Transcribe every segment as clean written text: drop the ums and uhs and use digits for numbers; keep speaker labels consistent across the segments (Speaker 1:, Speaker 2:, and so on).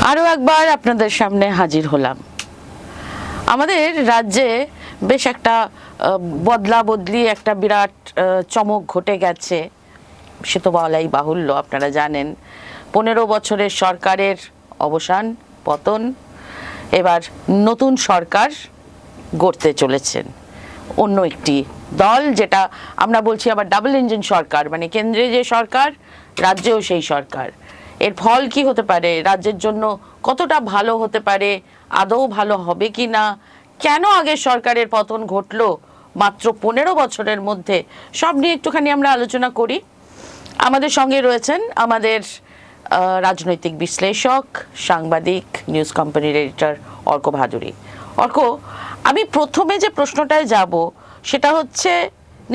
Speaker 1: আরও একবার আপনাদের সামনে হাজির হলাম। আমাদের রাজ্যে বেশ একটা বদলা বদলি একটা বিরাট চমক ঘটে গেছে, সে তো বলাই বাহুল্য। আপনারা জানেন 15 বছরের সরকারের অবসান, পতন। এবার নতুন সরকার গড়তে চলেছেন অন্য একটি দল, যেটা আমরা বলছি আবার ডাবল ইঞ্জিন সরকার, মানে কেন্দ্রে যে সরকার, রাজ্যেও সেই সরকার। এর ফল কি হতে পারে, রাজ্যের জন্য কতটা ভালো হতে পারে, আদৌ ভালো হবে কি না, কেন আগের সরকারের পতন ঘটলো মাত্র 15 বছরের মধ্যে, সব নিয়ে একটুখানি আমরা আলোচনা করি। আমাদের সঙ্গে রয়েছেন আমাদের রাজনৈতিক বিশ্লেষক, সাংবাদিক, নিউজ কোম্পানির এডিটর অর্ক ভাদুরী। অর্ক, আমি প্রথমে যে প্রশ্নটায় যাব সেটা হচ্ছে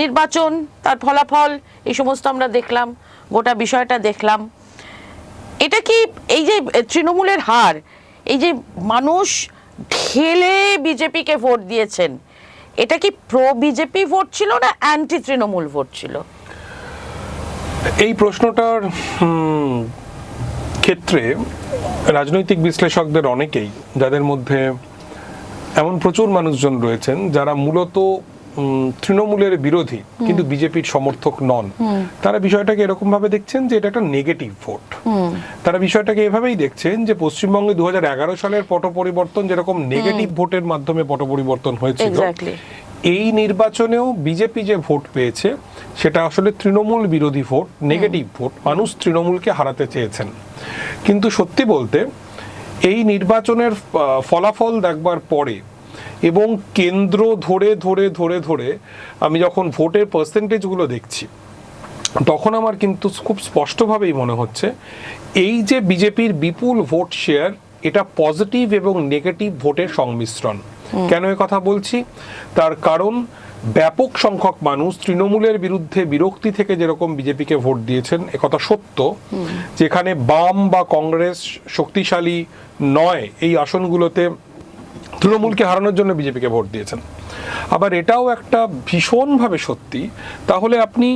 Speaker 1: নির্বাচন, তার ফলাফল, এই সমস্ত আমরা দেখলাম, গোটা বিষয়টা দেখলাম। এটা কি এই যে তৃণমূলের হার, এই যে মানুষ ঢেলে বিজেপিকে ভোট দিয়েছেন, এটা কি প্রো বিজেপি ভোট ছিল না অ্যান্টি তৃণমূল ভোট ছিল?
Speaker 2: এই প্রশ্নটার ক্ষেত্রে রাজনৈতিক বিশ্লেষকদের অনেকেই, যাদের মধ্যে এমন প্রচুর মানুষজন রয়েছেন যারা মূলত তৃণমূলের বিরোধী কিন্তু বিজেপির সমর্থক নন, তারা বিষয়টাকে এরকম ভাবে দেখছেন যে এটা একটা নেগেটিভ ভোট। তারা বিষয়টাকে এভাবেই দেখছেন যে পশ্চিমবঙ্গে 2011 সালের পট পরিবর্তন যেরকম নেগেটিভ ভোটের মাধ্যমে পট পরিবর্তন হয়েছিল, এই নির্বাচনেও বিজেপি যে ভোট পেয়েছে সেটা আসলে তৃণমূল বিরোধী ভোট, নেগেটিভ ভোট। মানুষ তৃণমূলকে হারাতে চেয়েছেন। কিন্তু সত্যি বলতে এই নির্বাচনের ফলাফল দেখবার পরে এবং কেন্দ্র ধরে ধরে ধরে ধরে আমি যখন ভোটের পার্সেন্টেজগুলো দেখছি, তখন আমার কিন্তু খুব স্পষ্টভাবেই মনে হচ্ছে এই যে বিজেপির বিপুল ভোট শেয়ার, এটা পজিটিভ এবং নেগেটিভ ভোটের সংমিশ্রণ। কেন এ কথা বলছি? তার কারণ ব্যাপক সংখ্যক মানুষ তৃণমূলের বিরুদ্ধে বিরক্তি থেকে যেরকম বিজেপিকে ভোট দিয়েছেন, একথা সত্য। যেখানে বাম বা কংগ্রেস শক্তিশালী নয় এই আসনগুলোতে তৃণমূলকে হারানোর জন্য বিজেপিকে ভোট দিয়েছেন। আবার এটাও একটা ভীষণভাবে সত্যি, তাহলে আপনি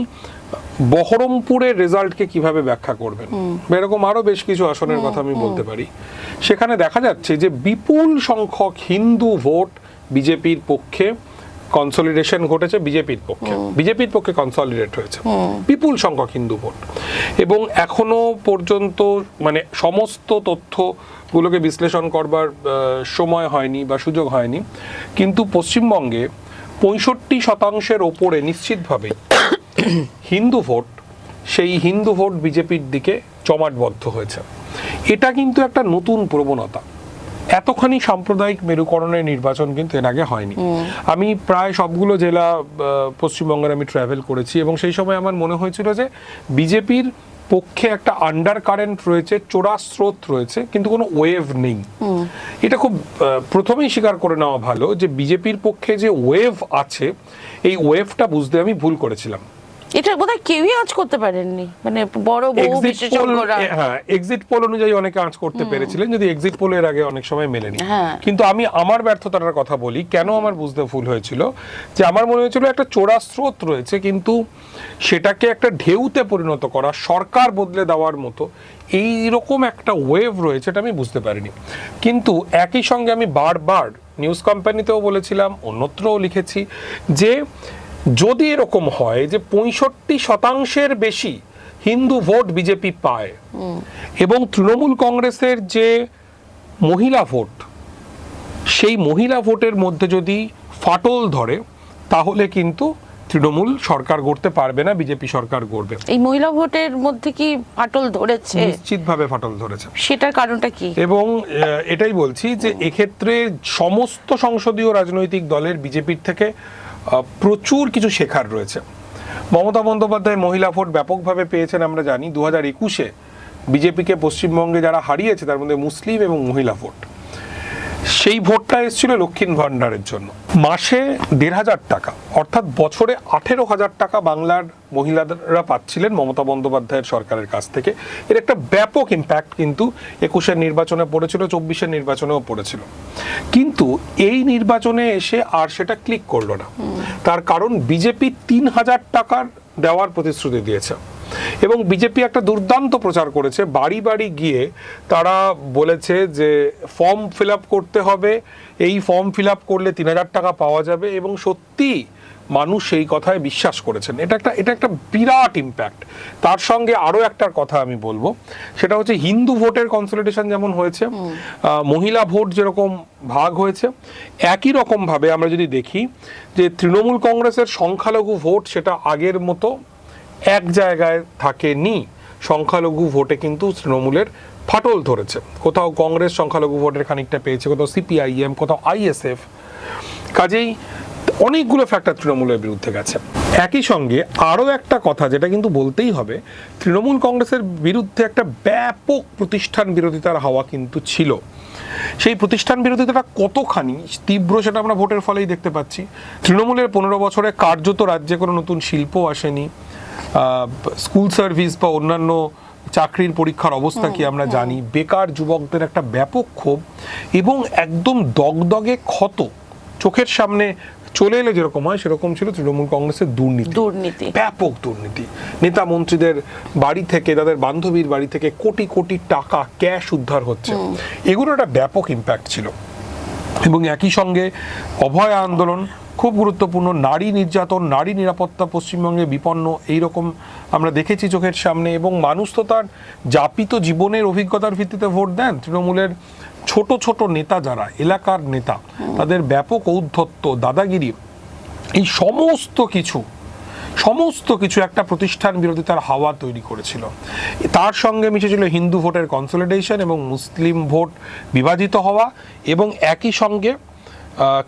Speaker 2: বহরমপুরের রেজাল্টকে কিভাবে ব্যাখ্যা করবেন? এরকম আরো বেশ কিছু আসনের কথা আমি বলতে পারি। সেখানে দেখা যাচ্ছে যে বিপুল সংখ্যক হিন্দু ভোট বিজেপির পক্ষে কনসলিডেশন ঘটেছে, বিজেপির পক্ষে কনসলিডেট হয়েছে বিপুল সংখ্যক হিন্দু ভোট। এবং এখনো পর্যন্ত মানে সমস্ত তথ্যগুলোকে বিশ্লেষণ করবার সময় হয়নি বা সুযোগ হয়নি, কিন্তু পশ্চিমবঙ্গে 65% ওপরে নিশ্চিতভাবে হিন্দু ভোট, সেই হিন্দু ভোট বিজেপির দিকে জমাটবদ্ধ হয়েছে। এটা কিন্তু একটা নতুন প্রবণতা। এতখানি সাম্প্রদায়িক মেরুকরণের নির্বাচন কিন্তু এর আগে হয়নি। আমি প্রায় সবগুলো জেলা পশ্চিমবঙ্গের আমি ট্রাভেল করেছি এবং সেই সময় আমার মনে হয়েছিল যে বিজেপির পক্ষে একটা আন্ডার কারেন্ট রয়েছে, চোরা স্রোত রয়েছে, কিন্তু কোনো ওয়েভ নেই। এটা খুব প্রথমেই স্বীকার করে নেওয়া ভালো যে বিজেপির পক্ষে যে ওয়েভ আছে, এই ওয়েভটা বুঝতে আমি ভুল করেছিলাম।
Speaker 1: এটা বোধহয় কেউই আঁচ করতে পারেননি, মানে বড় বহু বিশেষজ্ঞরা।
Speaker 2: হ্যাঁ, এক্সিট পোল অনুযায়ী অনেকে আঁচ করতে পেরেছিলেন, যদি এক্সিট পোলের আগে অনেক সময় মেলেনি। কিন্তু আমি আমার ব্যর্থতার কথা বলি, কেন আমার বুঝতে ভুল হয়েছিল, যে আমার মনে হয়েছিল একটা চোরা স্রোত রয়েছে, কিন্তু সেটাকে একটা ঢেউতে পরিণত করা, সরকার বদলে দেওয়ার মতো এইরকম একটা ওয়েভ রয়েছে, এটা আমি বুঝতে পারিনি। কিন্তু একই সঙ্গে আমি বারবার নিউজ কোম্পানিতেও বলেছিলাম, অন্যত্রও লিখেছি, যে যদি এরকম হয় যে 65% বেশি হিন্দু ভোট বিজেপি পায় এবং তৃণমূল কংগ্রেসের যে মহিলা ভোট, সেই মহিলা ভোটের মধ্যে যদি ফাটল ধরে, তাহলে কিন্তু তৃণমূল সরকার গড়তে পারবে না, বিজেপি সরকার গড়বে।
Speaker 1: এই মহিলা ভোটের মধ্যে কি ফাটল ধরেছে?
Speaker 2: নিশ্চিতভাবে ফাটল ধরেছে।
Speaker 1: সেটার কারণটা কি? এবং
Speaker 2: এটাই বলছি যে এক্ষেত্রে সমস্ত সংসদীয় রাজনৈতিক দলের বিজেপির থেকে প্রচুর কিছু শেখার রয়েছে। মমতা বন্দ্যোপাধ্যায় মহিলা ভোট ব্যাপকভাবে পেয়েছেন, আমরা জানি। 2021-এ বিজেপিকে পশ্চিমবঙ্গে যারা হারিয়েছে তার মধ্যে মুসলিম এবং মহিলা ভোট। সেই ভোটটা এসেছিল লক্ষ্মীর ভান্ডারের জন্য। মাসে 1,500 টাকা, অর্থাৎ বছরে 18,000 টাকা বাংলার মহিলারা পাচ্ছিলেন মমতা বন্দ্যোপাধ্যায়ের সরকারের কাছ থেকে। এর একটা ব্যাপক ইম্প্যাক্ট কিন্তু 21-এর নির্বাচনে পড়েছিল, 24-এর নির্বাচনেও পড়েছিল। কিন্তু এই নির্বাচনে এসে আর সেটা ক্লিক করলো না। তার কারণ বিজেপি 3,000 টাকার দেওয়ার প্রতিশ্রুতি দিয়েছে এবং বিজেপি একটা দুর্দান্ত প্রচার করেছে, বাড়ি বাড়ি গিয়ে তারা বলেছে যে ফর্ম ফিল আপ করতে হবে, এই ফর্ম ফিল আপ করলে 3,000 টাকা পাওয়া যাবে, এবং সত্যি মানুষ সেই কথায় বিশ্বাস করেছেন। এটা একটা বিরাট ইম্প্যাক্ট। তার সঙ্গে আরো একটা কথা আমি বলবো, সেটা হচ্ছে হিন্দু ভোটের কনসলিডেশন যেমন হয়েছে, মহিলা ভোট যেরকম ভাগ হয়েছে, একই রকম ভাবে আমরা যদি দেখি যে তৃণমূল কংগ্রেসের সংখ্যালঘু ভোট সেটা আগের মতো এক জায়গায় থাকেনি। সংখ্যালঘু ভোটে কিন্তু তৃণমূলের ফাটল ধরেছে, কোথাও কংগ্রেস সংখ্যালঘু ভোটের খানিকটা পেয়েছে, কোথাও সিপিআইএম, কোথাও আইএসএফ। কাজেই অনেকগুলো ফ্যাক্টর তৃণমূলের বিরুদ্ধে গেছে। একই সঙ্গে আরও একটা কথা যেটা কিন্তু বলতেই হবে, তৃণমূল কংগ্রেসের বিরুদ্ধে একটা ব্যাপক প্রতিষ্ঠান বিরোধিতার হাওয়া কিন্তু ছিল। সেই প্রতিষ্ঠান বিরোধিতাটা কতখানি তীব্র সেটা আমরা ভোটের ফলেই দেখতে পাচ্ছি। তৃণমূলের 15 বছরে কার্যত রাজ্যে কোনো নতুন শিল্প আসেনি, স্কুল সার্ভিস বা অন্যান্য চাকরির পরীক্ষার অবস্থা কি আমরা জানি, বেকার যুবকদের একটা ব্যাপক ক্ষোভ, এবং একদম দগদগে ক্ষত চোখের সামনে চলে এলে যেরকম হয় সেরকম ছিল তৃণমূল কংগ্রেসের দুর্নীতি, ব্যাপক দুর্নীতি। নেতা মন্ত্রীদের বাড়ি থেকে, তাদের বান্ধবীর বাড়ি থেকে কোটি কোটি টাকা ক্যাশ উদ্ধার হচ্ছে, এগুলো একটা ব্যাপক ইম্প্যাক্ট ছিল। এবং একই সঙ্গে অভয় আন্দোলন খুব গুরুত্বপূর্ণ, নারী নির্যাতন, নারী নিরাপত্তা পশ্চিমবঙ্গে বিপন্ন, এইরকম আমরা দেখেছি চোখের সামনে। এবং মানুষ তো তার যাপিত জীবনের অভিজ্ঞতার ভিত্তিতে ভোট দেন। তৃণমূলের ছোট ছোট নেতা যারা এলাকার নেতা, তাদের ব্যাপক ঔদ্ধত্য, দাদাগিরি, এই সমস্ত কিছু একটা প্রতিষ্ঠান বিরোধিতার হাওয়া তৈরি করেছিল। তার সঙ্গে মিশেছিল হিন্দু ভোটের কনসলিডেশন এবং মুসলিম ভোট বিভাজিত হওয়া, এবং একই সঙ্গে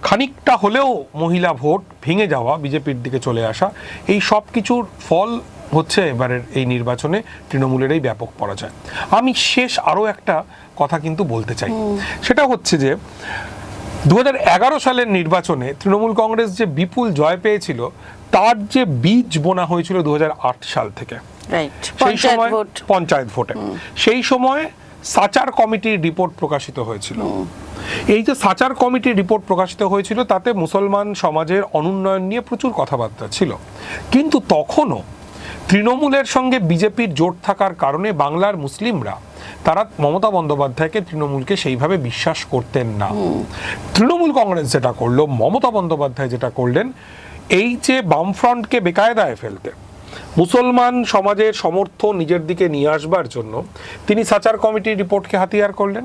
Speaker 2: খানিকটা হলেও মহিলা ভোট ভেঙে যাওয়া, বিজেপির দিকে চলে আসা। এই সব কিছুর ফল হচ্ছে এবারের এই নির্বাচনে তৃণমূলের এই ব্যাপক পরাজয়। আমি শেষ আরও একটা কথা কিন্তু বলতে চাই, সেটা হচ্ছে যে 2011 সালের নির্বাচনে তৃণমূল কংগ্রেস যে বিপুল জয় পেয়েছিল, তার যে বীজ বোনা হয়েছিল 2008 সাল থেকে, সেই সময় পঞ্চায়েত ভোটে, সেই সময় সাচার কমিটির রিপোর্ট প্রকাশিত হয়েছিল। এই যে সাচার কমিটির রিপোর্ট প্রকাশিত হয়েছিল, তাতে মুসলমান সমাজের অনুন্নয়ন নিয়ে প্রচুর কথাবার্তা ছিল, কিন্তু তখনও তৃণমূলের সঙ্গে বিজেপির জোট থাকার কারণে বাংলার মুসলিমরা তারা মমতা বন্দ্যোপাধ্যায়কে, তৃণমূলকে সেইভাবে বিশ্বাস করতেন না। তৃণমূল কংগ্রেস যেটা করলো, মমতা বন্দ্যোপাধ্যায় যেটা করলেন, এই যে বামফ্রন্টকে বেকায়দায় ফেলতে, মুসলমান সমাজের সমর্থন নিজের দিকে নিয়ে আসবার জন্য তিনি সাচার কমিটির রিপোর্টকে হাতিয়ার করলেন।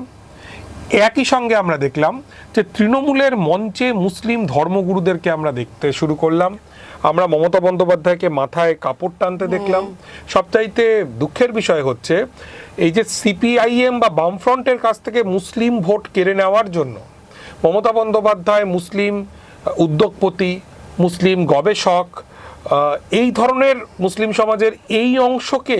Speaker 2: একই সঙ্গে আমরা দেখলাম যে তৃণমূলের মঞ্চে মুসলিম ধর্মগুরুদেরকে আমরা দেখতে শুরু করলাম, আমরা মমতা বন্দ্যোপাধ্যায়কে মাথায় কাপড় টানতে দেখলাম। সবচাইতে দুঃখের বিষয় হচ্ছে এই যে সিপিআইএম বা বামফ্রন্টের কাছ থেকে মুসলিম ভোট কেড়ে নেওয়ার জন্য মমতা বন্দ্যোপাধ্যায় মুসলিম উদ্যোগপতি, মুসলিম গবেষক, এই ধরনের মুসলিম সমাজের এই অংশকে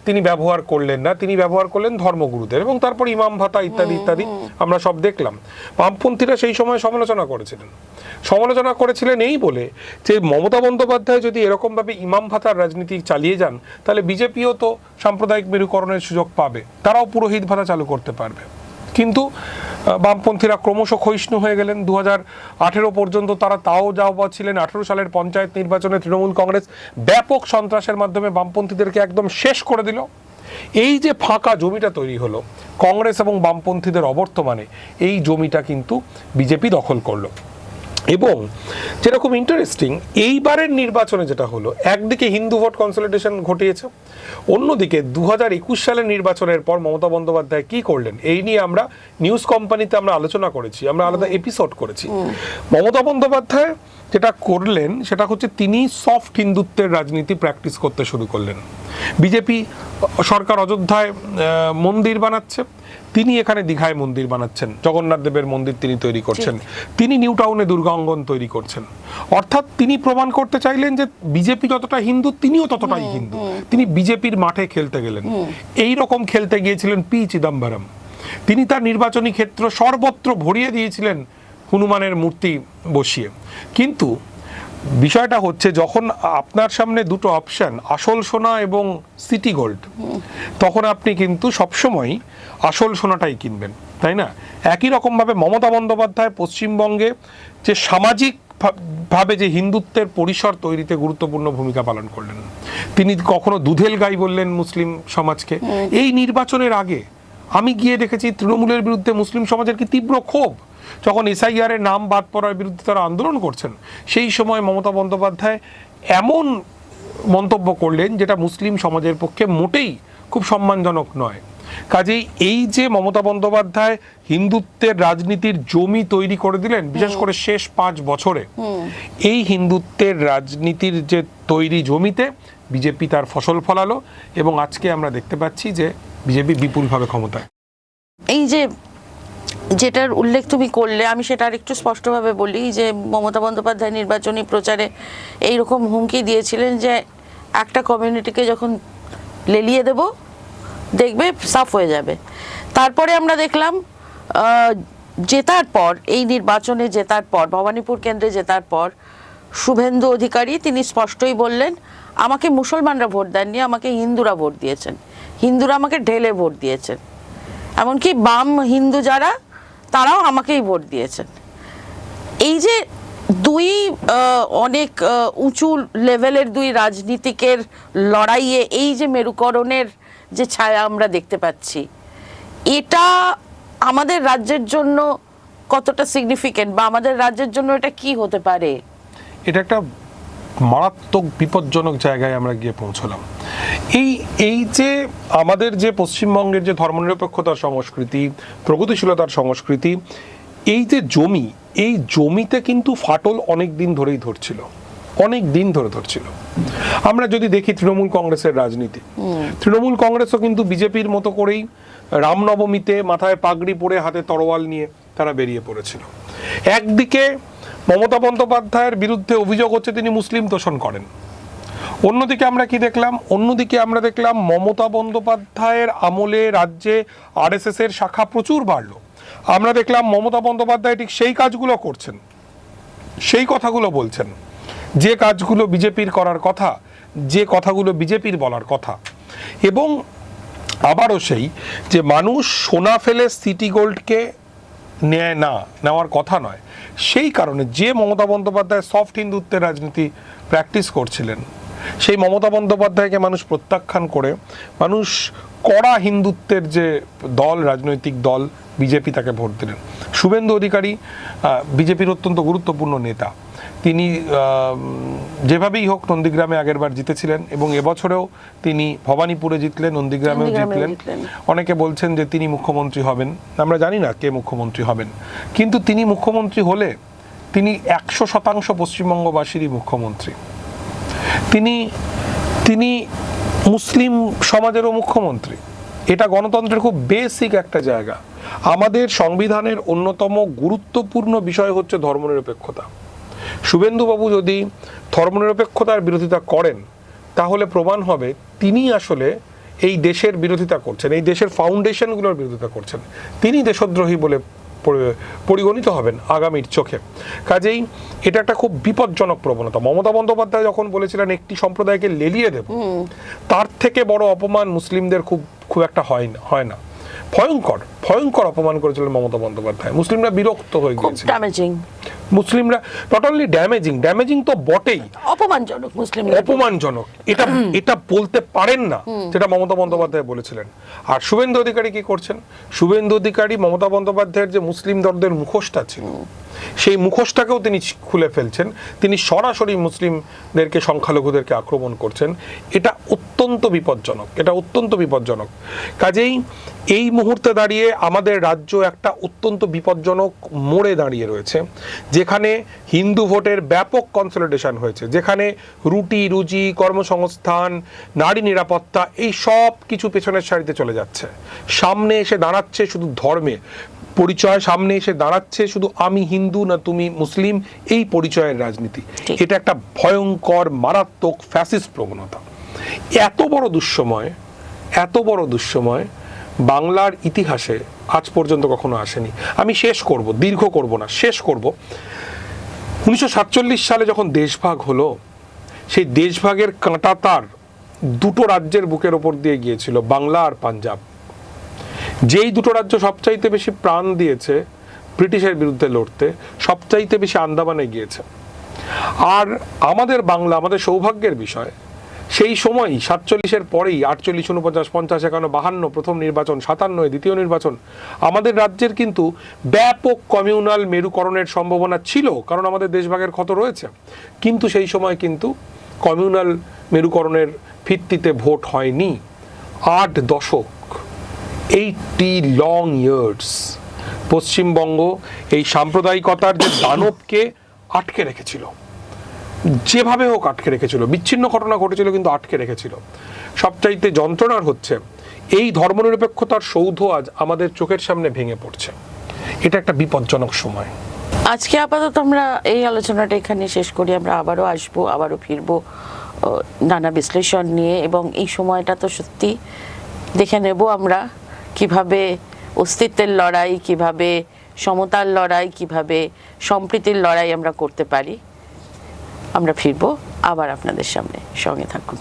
Speaker 2: তিনি ব্যবহার করলেন না, তিনি ব্যবহার করলেন ধর্মগুরুদের, এবং তারপর ইমাম ভাতা ইত্যাদি ইত্যাদি আমরা সব দেখলাম। বামপন্থীরা সেই সময় সমালোচনা করেছিলেন এই বলে যে মমতা বন্দ্যোপাধ্যায় যদি এরকমভাবে ইমাম ভাতার রাজনীতি চালিয়ে যান, তাহলে বিজেপিও তো সাম্প্রদায়িক মেরুকরণের সুযোগ পাবে, তারাও পুরোহিত ভাতা চালু করতে পারবে। কিন্তু বামপন্থীরা ক্রমশ ক্ষয়িষ্ণু হয়ে গেলেন। 2018 পর্যন্ত তারা তাও যাওয়া ছিলেন। 18 সালের পঞ্চায়েত নির্বাচনে তৃণমূল কংগ্রেস ব্যাপক সন্ত্রাসের মাধ্যমে বামপন্থীদেরকে একদম শেষ করে দিল। এই যে ফাঁকা জমিটা তৈরি হলো কংগ্রেস এবং বামপন্থীদের অবর্তমানে, এই জমিটা কিন্তু বিজেপি দখল করলো। এবং যেরকম ইন্টারেস্টিং, এইবারের নির্বাচনে যেটা হলো, একদিকে হিন্দু ভোট কনসলিডেশন ঘটিয়েছে, অন্যদিকে 2021 সালের নির্বাচনের পর মমতা বন্দ্যোপাধ্যায় কি করলেন, এই নিয়ে আমরা নিউজ কোম্পানিতে আমরা আলোচনা করেছি, আমরা আলাদা এপিসোড করেছি। মমতা বন্দ্যোপাধ্যায় যেটা করলেন সেটা হচ্ছে তিনি সফট হিন্দুত্বের রাজনীতি প্র্যাকটিস করতে শুরু করলেন। বিজেপি সরকার অযোধ্যায় মন্দির বানাচ্ছে, তিনি এখানে দীঘায় মন্দির বানাচ্ছেন, জগন্নাথ দেবের মন্দির তিনি তৈরি করছেন, তিনি নিউ টাউনে দুর্গা অঙ্গন তৈরি করছেন। অর্থাৎ তিনি প্রমাণ করতে চাইলেন যে বিজেপি যতটা হিন্দু, তিনিও ততটাই হিন্দু। তিনি বিজেপির মাঠে খেলতে গেলেন। এই রকম খেলতে গিয়েছিলেন পি চিদম্বরম। তিনি তার নির্বাচনী ক্ষেত্র সর্বত্র ভরিয়ে দিয়েছিলেন হনুমানের মূর্তি বসিয়ে। কিন্তু বিষয়টা হচ্ছে, যখন আপনার সামনে দুটো অপশন, আসল সোনা এবং সিটি গোল্ড, তখন আপনি কিন্তু সবসময় আসল সোনাটাই কিনবেন, তাই না? একই রকমভাবে মমতা বন্দ্যোপাধ্যায় পশ্চিমবঙ্গে যে সামাজিক ভাবে যে হিন্দুত্বের পরিসর তৈরিতে গুরুত্বপূর্ণ ভূমিকা পালন করলেন। তিনি কখনো দুধেল গাই বললেন মুসলিম সমাজকে। এই নির্বাচনের আগে আমি গিয়ে দেখেছি তৃণমূলের বিরুদ্ধে মুসলিম সমাজের কি তীব্র ক্ষোভ, যখন এসআইআর এর নাম বাদ পড়ার বিরুদ্ধে তারা আন্দোলন করছেন, সেই সময় মমতা বন্দ্যোপাধ্যায় এমন মন্তব্য করলেন যেটা মুসলিম সমাজের পক্ষে মোটেই খুব সম্মানজনক নয়। কাজেই এই যে মমতা বন্দ্যোপাধ্যায় হিন্দুত্বের রাজনীতির জমি তৈরি করে দিলেন, বিশেষ করে শেষ 5 বছরে, এই হিন্দুত্বের রাজনীতির যে তৈরি জমিতে বিজেপি তার ফসল ফলালো এবং আজকে আমরা দেখতে পাচ্ছি যে বিজেপি বিপুলভাবে ক্ষমতায়।
Speaker 1: এই যে যেটার উল্লেখ তুমি করলে, আমি সেটা আর একটু স্পষ্টভাবে বলি যে মমতা বন্দ্যোপাধ্যায় নির্বাচনী প্রচারে এইরকম হুমকি দিয়েছিলেন যে একটা কমিউনিটিকে যখন লেলিয়ে দেব দেখবে সাফ হয়ে যাবে। তারপরে আমরা দেখলাম জেতার পর, এই নির্বাচনে জেতার পর, ভবানীপুর কেন্দ্রে জেতার পর শুভেন্দু অধিকারী তিনি স্পষ্টই বললেন, আমাকে মুসলমানরা ভোট দেননি, আমাকে হিন্দুরা ভোট দিয়েছেন, হিন্দুরা আমাকে ঢেলে ভোট দিয়েছেন, এমনকি বাম হিন্দু যারা তারাও আমাকেই ভোট দিয়েছেন। এই যে দুই অনেক উঁচু লেভেলের দুই রাজনীতিকের লড়াইয়ে এই যে মেরুকরণের যে ছায়া আমরা দেখতে পাচ্ছি, এটা আমাদের রাজ্যের জন্য কতটা সিগনিফিকেন্ট, বা আমাদের রাজ্যের জন্য এটা কি হতে পারে?
Speaker 2: এটা একটা মারাত্মক বিপজ্জনক জায়গায় আমরা গিয়ে পৌঁছলাম। এই যে আমাদের যে পশ্চিমবঙ্গের যে ধর্মনিরপেক্ষতার সংস্কৃতি, প্রগতিশীলতার সংস্কৃতি, এই যে জমি, এই জমিতে কিন্তু ফাটল অনেক দিন ধরেই ধরছিল, অনেক দিন ধরে ধরছিল। আমরা যদি দেখি তৃণমূল কংগ্রেসের রাজনীতি, তৃণমূল কংগ্রেসও কিন্তু বিজেপির মতো করেই রামনবমীতে মাথায় পাগড়ি পরে হাতে তরোয়াল নিয়ে তারা বেরিয়ে পড়েছিল। একদিকে মমতা বন্দ্যোপাধ্যায়ের বিরুদ্ধে অভিযোগ হচ্ছে তিনি মুসলিম তোষণ করেন, অন্যদিকে আমরা কি দেখলাম? অন্যদিকে আমরা দেখলাম মমতা বন্দ্যোপাধ্যায়ের আমলে রাজ্যে আরএসএস এর শাখা প্রচুর বাড়লো। আমরা দেখলাম মমতা বন্দ্যোপাধ্যায় ঠিক সেই কাজগুলো করছেন, সেই কথাগুলো বলছেন যে কাজগুলো বিজেপির করার কথা, যে কথাগুলো বিজেপির বলার কথা। এবং আবারও সেই যে মানুষ সোনা ফেলে সিটি গোল্ডকে নেয় না, নেওয়ার কথা নয়, সেই কারণে যে মমতা বন্দ্যোপাধ্যায় সফট হিন্দুত্বের রাজনীতি প্র্যাকটিস করছিলেন, সেই মমতা বন্দ্যোপাধ্যায়কে মানুষ প্রত্যাখ্যান করে মানুষ কড়া হিন্দুত্বের যে দল, রাজনৈতিক দল বিজেপি, তাকে ভোট দিলেন। শুভেন্দু অধিকারী বিজেপির অত্যন্ত গুরুত্বপূর্ণ নেতা। তিনি যেভাবেই হোক নন্দীগ্রামে আগেরবার জিতেছিলেন এবং এবছরেও তিনি ভবানীপুরে জিতলেন, নন্দীগ্রামেও জিতলেন। অনেকে বলছেন যে তিনি মুখ্যমন্ত্রী হবেন, আমরা জানি না কে মুখ্যমন্ত্রী হবেন, কিন্তু তিনি মুখ্যমন্ত্রী হলে তিনি 100% পশ্চিমবঙ্গবাসীরই মুখ্যমন্ত্রী। তিনি মুসলিম সমাজেরও মুখ্যমন্ত্রী। এটা গণতন্ত্রের খুব বেসিক একটা জায়গা। আমাদের সংবিধানের অন্যতম গুরুত্বপূর্ণ বিষয় হচ্ছে ধর্মনিরপেক্ষতা। শুভেন্দুবাবু যদি ধর্মনিরপেক্ষতার বিরোধিতা করেন, তাহলে প্রমাণ হবে তিনি আসলে এই দেশের বিরোধিতা করছেন, এই দেশের ফাউন্ডেশনগুলোর বিরোধিতা করছেন। তিনি দেশদ্রোহী বলে পরিগণিত হবেন আগামীর চোখে। কাজেই এটা একটা খুব বিপজ্জনক প্রবণতা। মমতা বন্দ্যোপাধ্যায় যখন বলেছিলেন একটি সম্প্রদায়কে লেলিয়ে দেব, তার থেকে বড় অপমান মুসলিমদের খুব একটা হয় না। ভয়ঙ্কর অপমান করেছিলেন মমতা বন্দ্যোপাধ্যায়। মুসলিমরা বিরক্ত হয়ে গিয়েছিল। মুসলিমরা নট অনলি ড্যামেজিং তো বটেই, অপমানজনক। এটা বলতে পারেন না যেটা মমতা বন্দ্যোপাধ্যায় বলেছিলেন। আর শুভেন্দু অধিকারী কি করছেন? শুভেন্দু অধিকারী মমতা বন্দ্যোপাধ্যায়ের যে মুসলিম দলদের মুখোশটা ছিল, সেই মুখোশটাকেও তিনি খুলে ফেলছেন। তিনি সরাসরি মুসলিমদেরকে, সংখ্যালঘুদেরকে আক্রমণ করছেন। এটা অত্যন্ত বিপজ্জনক। কাজেই এই মুহূর্তে দাঁড়িয়ে আমাদের রাজ্য একটা অত্যন্ত বিপজ্জনক মোড়ে দাঁড়িয়ে রয়েছে, যেখানে হিন্দু ভোটের ব্যাপক কনসলিডেশন হয়েছে, যেখানে রুটি রুজি, কর্মসংস্থান, নারী নিরাপত্তা, এই সব কিছু পেছনের সারিতে চলে যাচ্ছে। সামনে এসে দাঁড়াচ্ছে শুধু ধর্মের পরিচয়, সামনে এসে দাঁড়াচ্ছে শুধু আমি হিন্দু না তুমি মুসলিম, এই পরিচয়ের রাজনীতি। এটা একটা ভয়ঙ্কর মারাত্মক ফ্যাসিস্ট প্রবণতা। এত বড় দুঃসময় বাংলার ইতিহাসে আজ পর্যন্ত কখনো আসেনি। আমি দীর্ঘ করব না, শেষ করব। 1947 সালে যখন দেশভাগ হলো, সেই দেশভাগের কাঁটা তার দুটো রাজ্যের বুকের ওপর দিয়ে গিয়েছিল, বাংলা আর পাঞ্জাব। যেই দুটো রাজ্য সবচাইতে বেশি প্রাণ দিয়েছে ব্রিটিশের বিরুদ্ধে লড়তে, সবচাইতে বেশি আন্দামানে গিয়েছে। আর আমাদের বাংলা, আমাদের সৌভাগ্যের বিষয়, সেই সময়ই 47-এর পরেই 48, 49, 50, 51, 52 প্রথম নির্বাচন, 57 দ্বিতীয় নির্বাচন, আমাদের রাজ্যের কিন্তু ব্যাপক কমিউনাল মেরুকরণের সম্ভাবনা ছিল, কারণ আমাদের দেশভাগের ক্ষত রয়েছে। কিন্তু সেই সময় কিন্তু কমিউনাল মেরুকরণের ভিত্তিতে ভোট হয়নি। 8 দশক, 80 লং ইয়ার্স পশ্চিমবঙ্গ এই সাম্প্রদায়িকতার যে দানবকে আটকে রেখেছিল, যেভাবে হোক আটকে রেখেছিল। বিচ্ছিন্ন ঘটনা ঘটেছিল কিন্তু আটকে রেখেছিল। সবচাইতে যন্ত্রণার হচ্ছে এই ধর্মনিরপেক্ষতার সৌধ আজ আমাদের চোখের সামনে ভেঙে পড়ছে। এটা একটা বিপজ্জনক সময়।
Speaker 1: আজকে আপাতত আমরা এই আলোচনাটা এখানে শেষ করি। আমরা আবারও আসবো, আবারও ফিরবো নানা বিশ্লেষণ নিয়ে, এবং এই সময়টা তো সত্যি দেখে নেব আমরা কিভাবে অস্তিত্বের লড়াই, কিভাবে সমতার লড়াই, কিভাবে সম্প্রীতির লড়াই আমরা করতে পারি। আমরা ফিরবো আবার আপনাদের সামনে, সঙ্গে থাকুন।